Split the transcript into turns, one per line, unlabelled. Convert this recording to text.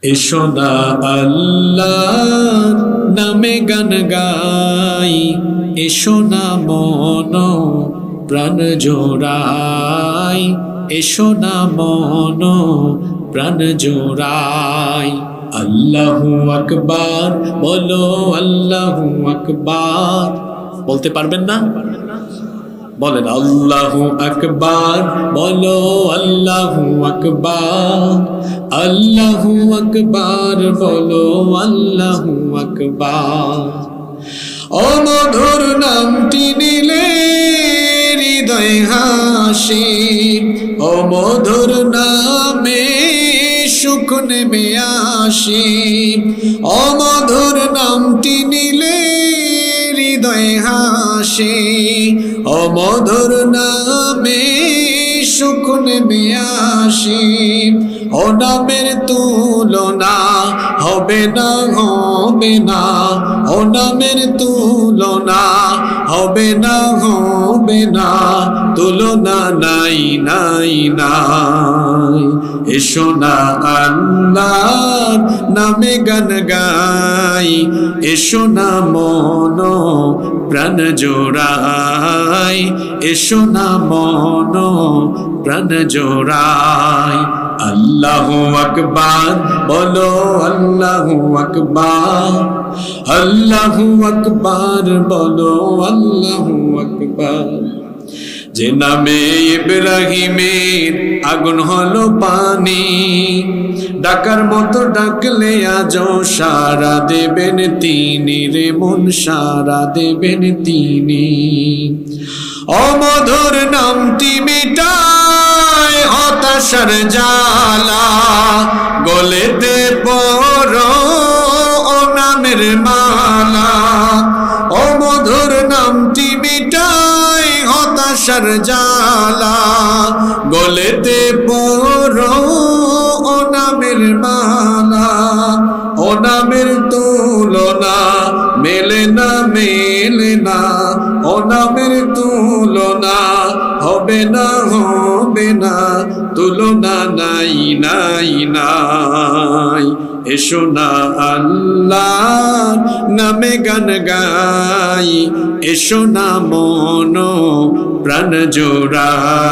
এসো না আল্লাহর নামে গান গাই, এসো না মন প্রাণ জোড়াই, এসো না মন প্রাণ জোড়াই। আল্লাহু আকবার বলো, আল্লাহু আকবার। বলতে পারবেন না? বলেন আল্লাহু আকবার বলো, আল্লাহু আকবার, আল্লাহু আকবার বলো, আল্লাহু আকবার। ও মধুর নামটি নিলে হৃদয় হাসি, ও মধুর নামে সুখ নেমে আসি, ও মধুর নামটি নিলে হৃদয় হাসি, ও মধুর নামে সুখ নেমে আসি। ও নামের তুলনা হবে না, হবে না, ও নামের তুলনা হবে না, হবে না, তুলনা নাই নাই নাই। এসো না আল্লাহর নামে গান গাই, এসো না মন প্রাণ জোড়াই, এসো না মন প্রাণ জোড়াই। আল্লাহু আকবার বলো, আল্লাহু আকবার, আল্লাহু আকবার বলো, আল্লাহু আকবার। যে নামে ইব্রাহিমের আগুন হলো পানি, ডাকার মতো ডাকলে আজও সারা দেবেন তিনি রে মন, সারা দেবেন তিনি। অমধুর নামটি মিটায় হতাশার জ্বালা, গলেতে পরো ও নামের মালা। অমধুর নামটি মিটায় হতাশার জ্বালা, গলেতে পরো ও নামের মালা। ও নামের তুলনা মেলে না, মেলে না, ও নামের তুলনা হবে না, হবে না, তুলনা নাই নাই নাই। এসো না আল্লাহর নামে গান গাই, এসো না মন প্রাণ জোড়াই।